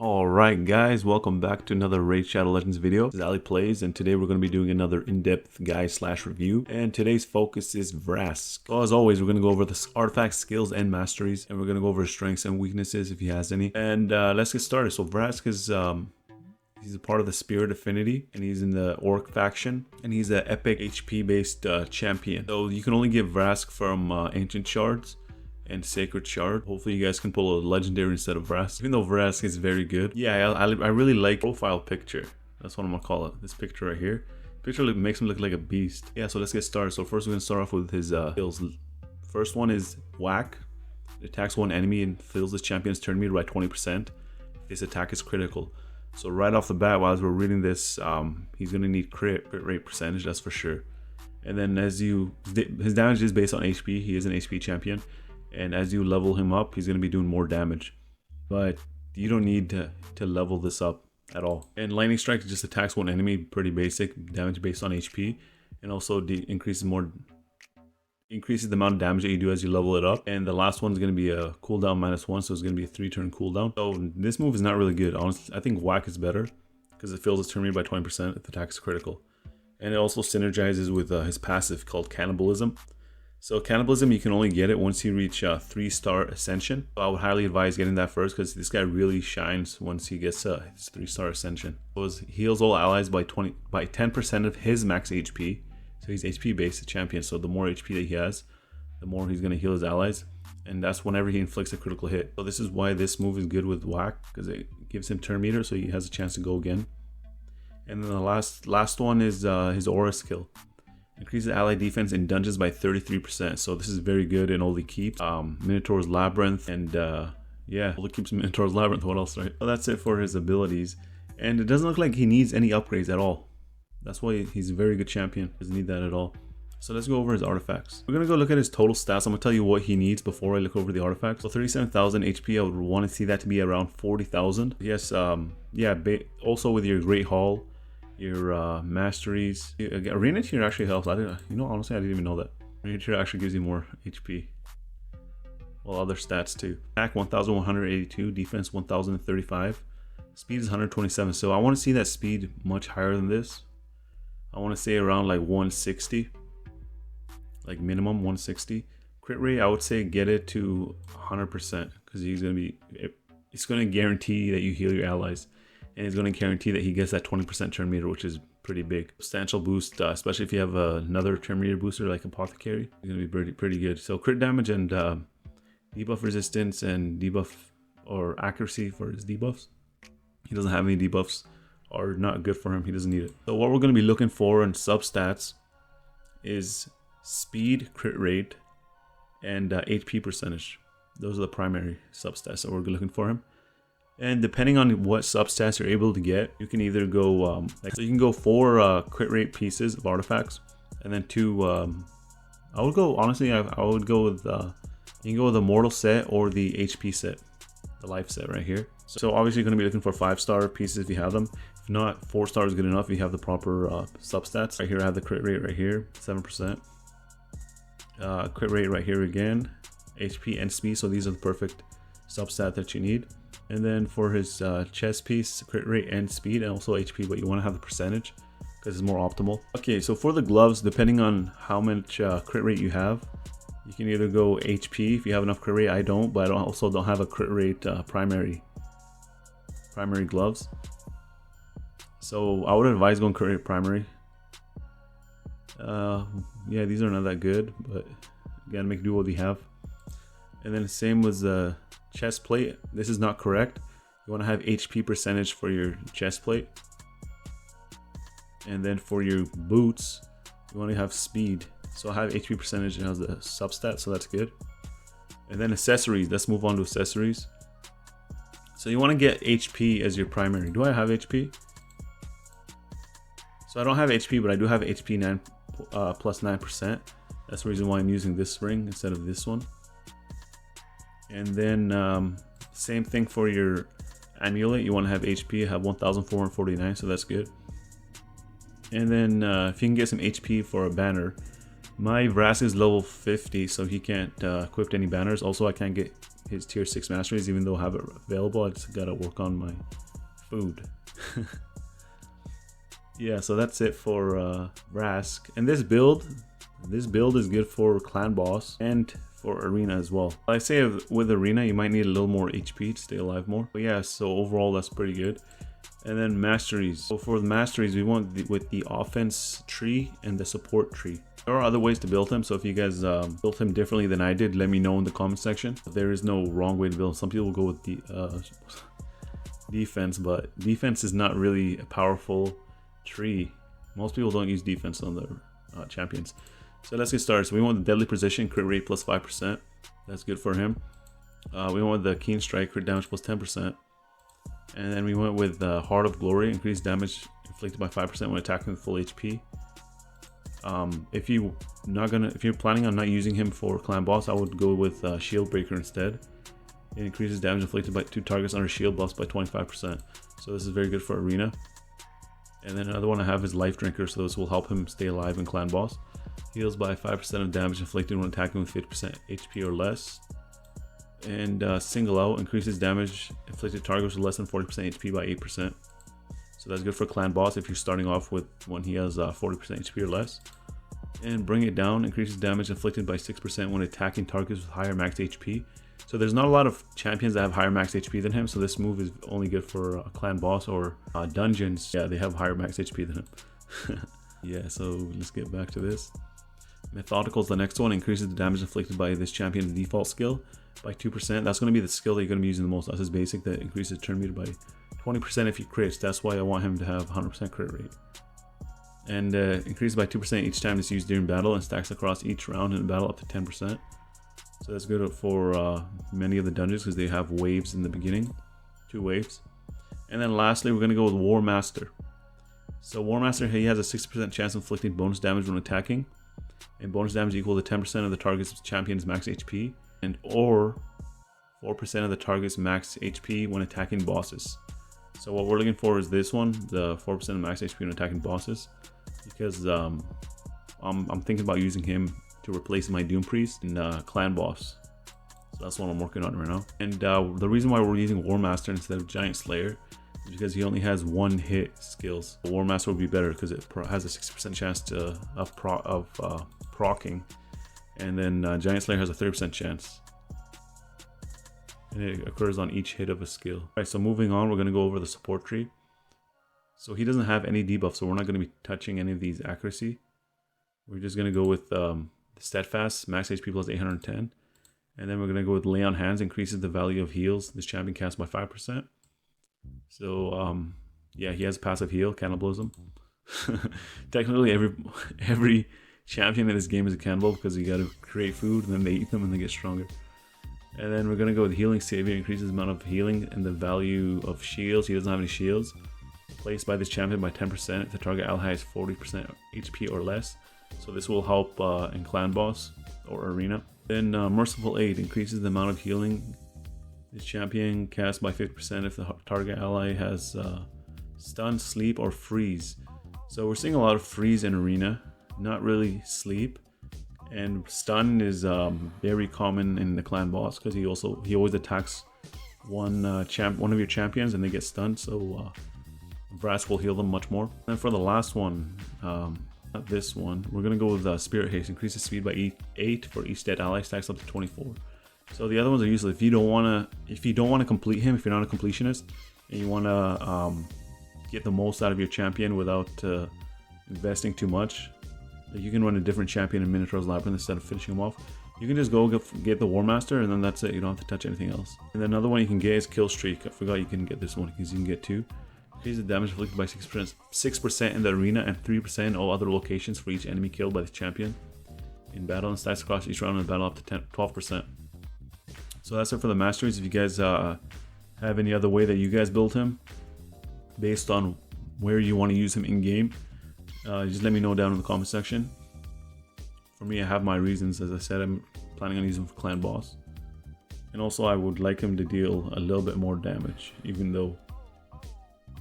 Alright guys, welcome back to another Raid Shadow Legends video. This is Ali Plays, and today we're going to be doing another in-depth guide slash review. And today's focus is Vrask. So as always, we're going to go over the artifacts, skills, and masteries. And we're going to go over his strengths and weaknesses if he has any. And let's get started. So Vrask is he's a part of the Spirit Affinity, and he's in the Orc faction, and he's an epic HP based champion. So you can only get Vrask from Ancient Shards and Sacred Shard. Hopefully you guys can pull a legendary instead of Vrask, even though Vrask is very good. Yeah, I really like profile picture. That's what I'm gonna call it. This picture right here. Picture makes him look like a beast. Yeah, so let's get started. So first we're gonna start off with his skills. First one is Whack. It attacks one enemy and fills this champion's turn meter by 20%. This attack is critical. So right off the bat, while we're reading this, he's gonna need crit rate percentage, that's for sure. And then his damage is based on HP. He is an HP champion. And as you level him up, he's going to be doing more damage. But you don't need to level this up at all. And Lightning Strike just attacks one enemy, pretty basic, damage based on HP. And also increases the amount of damage that you do as you level it up. And the last one is going to be a cooldown -1, so it's going to be a 3-turn cooldown. So this move is not really good. Honestly, I think Whack is better because it fills its turn meter by 20% if the attack is critical. And it also synergizes with his passive called Cannibalism. So Cannibalism, you can only get it once you reach 3-star Ascension. So I would highly advise getting that first because this guy really shines once he gets his 3-star Ascension. So it heals all allies by 10% of his max HP. So he's HP based champion. So the more HP that he has, the more he's going to heal his allies. And that's whenever he inflicts a critical hit. So this is why this move is good with Whack, because it gives him turn meter, so he has a chance to go again. And then the last one is his Aura skill. Increases ally defense in dungeons by 33%. So this is very good in all the keeps. Minotaur's Labyrinth, and yeah, all the keeps Minotaur's Labyrinth. What else, right? So that's it for his abilities. And it doesn't look like he needs any upgrades at all. That's why he's a very good champion. Doesn't need that at all. So let's go over his artifacts. We're gonna go look at his total stats. I'm gonna tell you what he needs before I look over the artifacts. So 37,000 HP. I would want to see that to be around 40,000. Yes. Yeah. Also with your Great Hall, your Masteries, Arena Tier actually helps. Honestly, I didn't even know that. Arena Tier actually gives you more HP. Well, other stats too. Attack 1,182, defense 1,035, speed is 127. So I want to see that speed much higher than this. I want to say around like 160, like minimum 160. Crit rate, I would say get it to 100% because it's gonna guarantee that you heal your allies. And it's going to guarantee that he gets that 20% turn meter, which is pretty big. Substantial boost, especially if you have another turn meter booster like Apothecary. It's going to be pretty good. So crit damage and debuff resistance and debuff or accuracy for his debuffs. He doesn't have any debuffs, are not good for him. He doesn't need it. So what we're going to be looking for in substats is speed, crit rate, and HP percentage. Those are the primary substats that we're looking for him. And depending on what substats you're able to get, you can either go so you can go 4 crit rate pieces of artifacts, and then 2. I would go honestly. I would go with you can go with the mortal set or the HP set, the life set right here. So obviously you're going to be looking for 5-star pieces if you have them. If not, 4 stars is good enough if you have the proper substats. Right here I have the crit rate right here, 7%. Crit rate right here again, HP and speed. So these are the perfect substat that you need. And then for his chest piece, crit rate and speed, and also HP, but you want to have the percentage because it's more optimal. Okay, so for the gloves, depending on how much crit rate you have, you can either go HP if you have enough crit rate. I don't, but I also don't have a crit rate primary gloves. So I would advise going crit rate primary. Yeah, these are not that good, but again, make do what you have. And then same with the chest plate. This is not correct. You want to have HP percentage for your chest plate, and then for your boots you want to have speed. So I have HP percentage and has the substat, so that's good. And then accessories, let's move on to accessories. So you want to get HP as your primary. Do I have HP? So I don't have HP, but I do have HP 9 plus 9%. That's the reason why I'm using this ring instead of this one. And then same thing for your amulet. You want to have HP, have 1,449, so that's good. And then if you can get some HP for a banner. My Vrask is level 50, so he can't equip any banners. Also, I can't get his tier 6 masteries, even though I have it available. I just gotta work on my food. Yeah, so that's it for Vrask. And this build is good for clan boss and for arena as well. I say with arena you might need a little more HP to stay alive more. But yeah, so overall that's pretty good. And then masteries. So for the masteries, we want with the offense tree and the support tree. There are other ways to build him, so if you guys built him differently than I did, let me know in the comment section. There is no wrong way to build. Some people go with the defense, but defense is not really a powerful tree. Most people don't use defense on their champions. So let's get started. So we want the deadly precision, crit rate plus 5%. That's good for him. We want the keen strike, crit damage plus 10%. And then we went with Heart of Glory, increased damage inflicted by 5% when attacking with full HP. If you're planning on not using him for clan boss, I would go with Shield Breaker instead. It increases damage inflicted by 2 targets under shield buffs by 25%. So this is very good for arena. And then another one I have is Life Drinker, so this will help him stay alive in clan boss. Heals by 5% of damage inflicted when attacking with 50% HP or less. And Single Out increases damage inflicted targets with less than 40% HP by 8%. So that's good for clan boss if you're starting off with when he has 40% HP or less. And Bring It Down increases damage inflicted by 6% when attacking targets with higher max HP. So there's not a lot of champions that have higher max HP than him, so this move is only good for clan boss or dungeons. Yeah, they have higher max HP than him. Yeah, so let's get back to this. Methodical is the next one, increases the damage inflicted by this champion's default skill by 2%. That's going to be the skill that you're going to be using the most. That's his basic that increases turn meter by 20% if he crits. That's why I want him to have 100% crit rate. And increases by 2% each time it's used during battle and stacks across each round in battle up to 10%. So that's good for many of the dungeons because they have waves in the beginning, 2 waves. And then lastly, we're going to go with War Master. So War Master, he has a 60% chance of inflicting bonus damage when attacking, and bonus damage equal to 10% of the target's champion's max HP, and or 4% of the target's max HP when attacking bosses. So what we're looking for is this one, the 4% of max HP when attacking bosses, because I'm thinking about using him to replace my Doom Priest in clan boss. So that's what I'm working on right now. And the reason why we're using War Master instead of Giant Slayer is because he only has 1 hit skills. War Master would be better because it has a 60% chance of proccing, and then Giant Slayer has a 30% chance. And it occurs on each hit of a skill. Alright, so moving on, we're going to go over the support tree. So he doesn't have any debuff, so we're not going to be touching any of these accuracy. We're just going to go with the Steadfast, max HP plus 810. And then we're going to go with Lay on Hands, increases the value of heals this champion casts by 5%. So, yeah, he has a passive heal, Cannibalism. Technically, every champion in this game is a cannibal because you got to create food and then they eat them and they get stronger. And then we're going to go with Healing Savior, increases the amount of healing and the value of shields. He doesn't have any shields. Placed by this champion by 10% if the target ally has 40% HP or less. So this will help in clan boss or arena. Then Merciful Aid increases the amount of healing this champion casts by 50% if the target ally has stun, sleep, or freeze. So we're seeing a lot of freeze in arena, not really sleep. And stun is very common in the clan boss because he always attacks one of your champions and they get stunned. So Vrask will heal them much more. And for the last one, not this one, we're gonna go with Spirit Haste, increases speed by 8 for each dead ally, stacks up to 24. So the other ones are useless if you don't wanna complete him, if you're not a completionist and you wanna get the most out of your champion without investing too much. You can run a different champion in Minotaur's Labyrinth instead of finishing him off. You can just go get the War Master and then that's it. You don't have to touch anything else. And then another one you can get is Kill Streak. I forgot you can get this one because you can get 2. Increases the damage inflicted by 6% in the arena and 3% in all other locations for each enemy killed by the champion in battle, and stacks across each round in battle up to 12%. So that's it for the Masteries. If you guys have any other way that you guys build him based on where you want to use him in game, just let me know down in the comment section. For me, I have my reasons. As I said, I'm planning on using him for clan boss, and also I would like him to deal a little bit more damage even though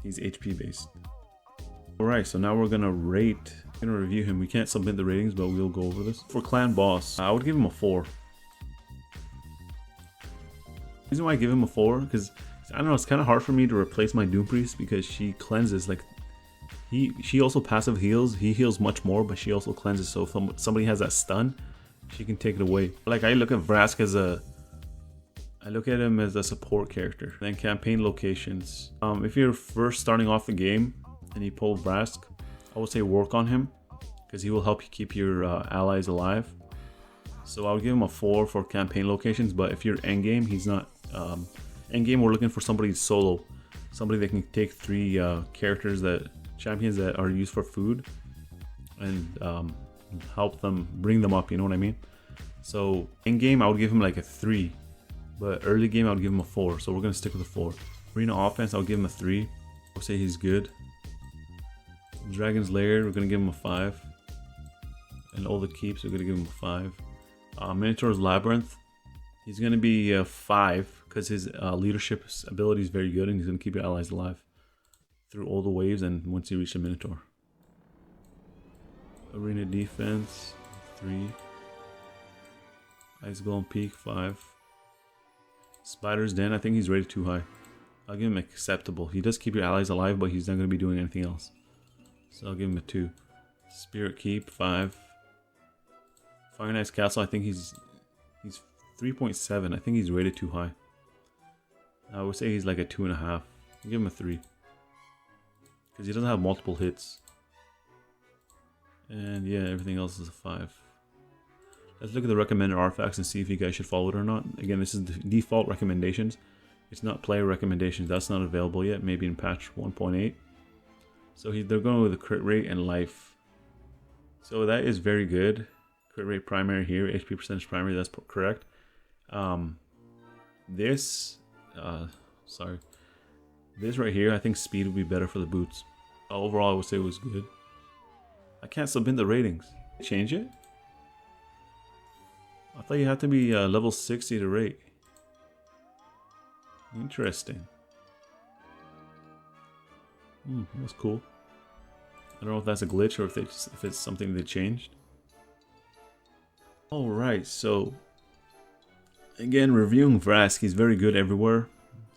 he's HP based. Alright, so now we're gonna review him. We can't submit the ratings, but we'll go over this. For clan boss, I would give him a 4. reason why I give him a 4, because I don't know, it's kind of hard for me to replace my Doom Priest because she cleanses. Like she also passive heals. He heals much more, but she also cleanses. So if somebody has that stun, she can take it away. Like I look at Vrask as I look at him as a support character. Then campaign locations. If you're first starting off the game and you pull Vrask, I would say work on him because he will help you keep your allies alive. So I would give him a 4 for campaign locations. But if you're endgame, he's not. Endgame, we're looking for somebody solo, somebody that can take 3 champions that are used for food, and help them bring them up. You know what I mean? So in game, I would give him like a 3, but early game, I would give him a 4. So we're gonna stick with a 4. Arena offense, I would give him a 3. I'll say he's good. Dragon's Lair, we're gonna give him a 5. And all the keeps, we're gonna give him a 5. Minotaur's Labyrinth, he's gonna be a 5 because his leadership ability is very good, and he's gonna keep your allies alive through all the waves and once you reach the Minotaur. Arena defense, 3. Ice Golem Peak, 5. Spider's Den, I think he's rated too high. I'll give him acceptable. He does keep your allies alive, but he's not going to be doing anything else. So I'll give him a 2. Spirit Keep, 5. Fire Knight's Castle, I think he's 3.7. I think he's rated too high. I would say he's like a 2.5. I'll give him a 3. Because he doesn't have multiple hits. And yeah, everything else is a 5. Let's look at the recommended artifacts and see if you guys should follow it or not. Again, this is the default recommendations. It's not player recommendations. That's not available yet. Maybe in patch 1.8. So they're going with the crit rate and life. So that is very good. Crit rate primary here. HP percentage primary. That's correct. This right here, I think speed would be better for the boots. Overall, I would say it was good. I can't submit the ratings. Change it? I thought you had to be level 60 to rate. Interesting. That's cool. I don't know if that's a glitch or if it's something they changed. Alright, so again, reviewing Vrask, he's very good everywhere.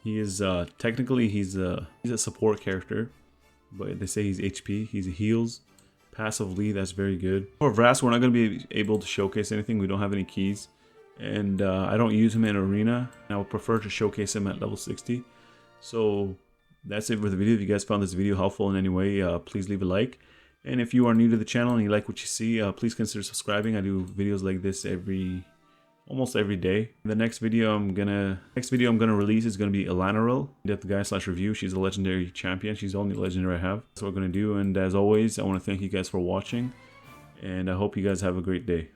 He is technically he's a support character, but they say he's HP. He's heals. Passively, that's very good. For Vrask, we're not going to be able to showcase anything. We don't have any keys. And I don't use him in Arena. I would prefer to showcase him at level 60. So that's it for the video. If you guys found this video helpful in any way, please leave a like. And if you are new to the channel and you like what you see, please consider subscribing. I do videos like this almost every day. The next video I'm gonna release is gonna be Elanaril, in-depth guide / review. She's a legendary champion. She's the only legendary I have. That's what we're gonna do. And as always, I want to thank you guys for watching, and I hope you guys have a great day.